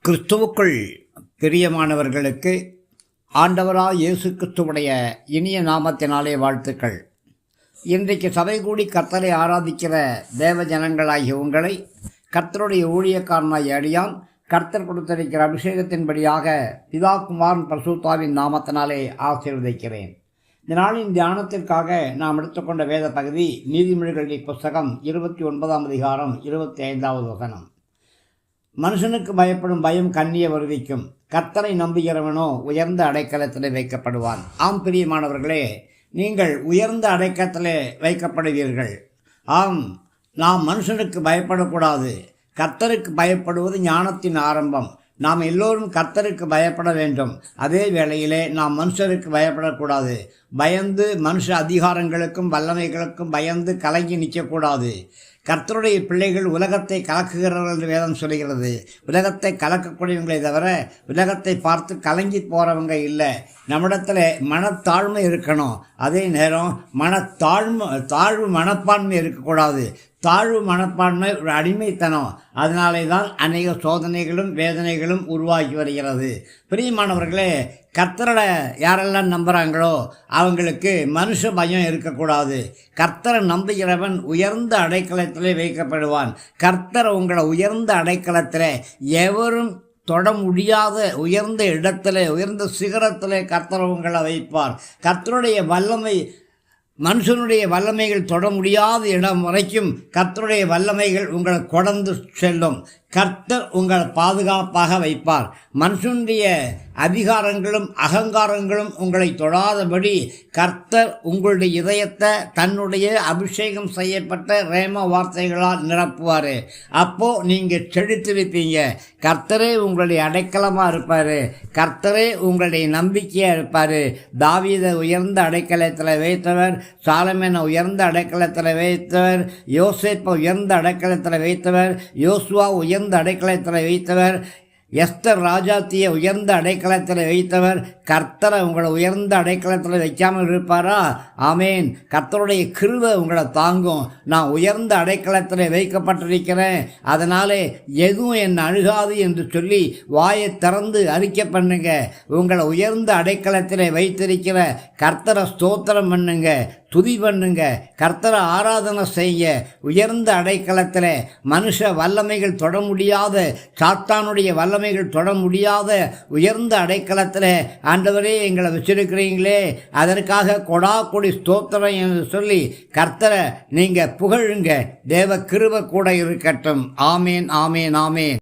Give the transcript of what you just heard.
கிறிஸ்துவுக்குள் பிரியமானவர்களுக்கு ஆண்டவராய் இயேசு கிறிஸ்துவுடைய இனிய நாமத்தினாலே வாழ்த்துக்கள். இன்றைக்கு சபை கூடி கர்த்தரை ஆராதிக்கிற தேவ ஜனங்களாகிய உங்களை கர்த்தருடைய ஊழியக்காரனாய் அடியான் கர்த்தர் கொடுத்திருக்கிற அபிஷேகத்தின்படியாக பிதா குமாரன் பரிசுத்தாவின் நாமத்தினாலே ஆசீர்வதிக்கிறேன். இந்த நாளின் தியானத்திற்காக நாம் எடுத்துக்கொண்ட வேத பகுதி நீதிமொழிகளின் புஸ்தகம் 29ஆம் அதிகாரம் 25வது வசனம். மனுஷனுக்கு பயப்படும் பயம் கண்ணிய வருவிக்கும், கர்த்தரை நம்புகிறவனோ உயர்ந்த அடைக்கலத்தில் வைக்கப்படுவான். ஆம் பிரியமானவர்களே, நீங்கள் உயர்ந்த அடைக்கலத்தில் வைக்கப்படுவீர்கள். ஆம், நாம் மனுஷனுக்கு பயப்படக்கூடாது. கர்த்தருக்கு பயப்படுவது ஞானத்தின் ஆரம்பம். நாம் எல்லோரும் கர்த்தருக்கு பயப்பட வேண்டும். அதே வேளையிலே நாம் மனுஷருக்கு பயப்படக்கூடாது. பயந்து மனுஷ அதிகாரங்களுக்கும் வல்லமைகளுக்கும் பயந்து கலங்கி நிற்கக்கூடாது. கர்த்தருடைய பிள்ளைகள் உலகத்தை கலக்குகிறார்கள் என்று வேதம் சொல்கிறது. உலகத்தை கலக்கக்கூடியவங்களை தவிர உலகத்தை பார்த்து கலங்கி போகிறவங்க இல்லை. நம்மிடத்தில் மனத்தாழ்மை இருக்கணும். அதே நேரம் தாழ்வு மனப்பான்மை இருக்கக்கூடாது. தாழ்வு மனப்பான்மை ஒரு அடிமைத்தனம். அதனாலே தான் அநேக சோதனைகளும் வேதனைகளும் உருவாகி வருகிறது. பிரியமானவர்களே, கர்த்தரை யாரெல்லாம் நம்புகிறாங்களோ அவங்களுக்கு மனுஷ பயம் இருக்கக்கூடாது. கர்த்தரை நம்புகிறவன் உயர்ந்த அடைக்கலத்திலே வைக்கப்படுவான். கர்த்தரை உங்களை உயர்ந்த அடைக்கலத்தில் எவரும் தொட முடியாத உயர்ந்த இடத்துல, உயர்ந்த சிகரத்தில் கர்த்தரை உங்களை வைப்பார். கர்த்தருடைய வல்லமை, மனுஷனுடைய வல்லமைகள் தொட முடியாத இடம் வரைக்கும் கர்த்தருடைய வல்லமைகள் உங்களை கொடந்து செல்லும். கர்த்தர் உங்களை பாதுகாப்பாக வைப்பார். மனுஷனுடைய அதிகாரங்களும் அகங்காரங்களும் உங்களை தொடாதபடி கர்த்தர் உங்களுடைய இதயத்தை தன்னுடைய அபிஷேகம் செய்யப்பட்ட ரேம வார்த்தைகளால் நிரப்புவார். அப்போது நீங்கள் செழித்திருப்பீங்க. கர்த்தரே உங்களுடைய அடைக்கலமாக இருப்பார். கர்த்தரே உங்களுடைய நம்பிக்கையாக இருப்பார். தாவீதை உயர்ந்த அடைக்கலத்தில் வைத்தவர், சாலமோனை உயர்ந்த அடைக்கலத்தில் வைத்தவர், யோசேப்பை உயர்ந்த அடைக்கலத்தில் வைத்தவர், யோசுவா உயர்ந்த அடைக்கலத்தில் வைத்தவர், எஸ்தர் ராஜாத்தியை உயர்ந்த அடைக்கலத்தில் வைத்தவர். கர்த்தரை உங்களை உயர்ந்த அடைக்கலத்தில் வைக்காமல் இருப்பாரா? ஆமேன். கர்த்தருடைய கிருபை உங்களை தாங்கும். நான் உயர்ந்த அடைக்கலத்தில் வைக்கப்பட்டிருக்கிறேன், அதனாலே எதுவும் என்னை அணுகாது என்று சொல்லி வாயை திறந்து அறிக்கை பண்ணுங்க. உங்களை உயர்ந்த அடைக்கலத்தில் வைத்திருக்கிற கர்த்தரை ஸ்தோத்திரம் பண்ணுங்க, துதி பண்ணுங்க, கர்த்தரை ஆராதனை செய்ய. உயர்ந்த அடைக்கலத்தில் மனுஷ வல்லமைகள் தொட முடியாத, சாத்தானுடைய வல்லமைகள் தொட முடியாத உயர்ந்த அடைக்கலத்தில் ஆண்டவரே எங்களை வச்சிருக்கிறீங்களே, அதற்காக கொடா கொடி ஸ்தோத்திரம் என்று சொல்லி கர்த்தரை நீங்கள் புகழுங்க. தேவ கிருபை கூட இருக்கட்டும். ஆமேன், ஆமேன், ஆமேன்.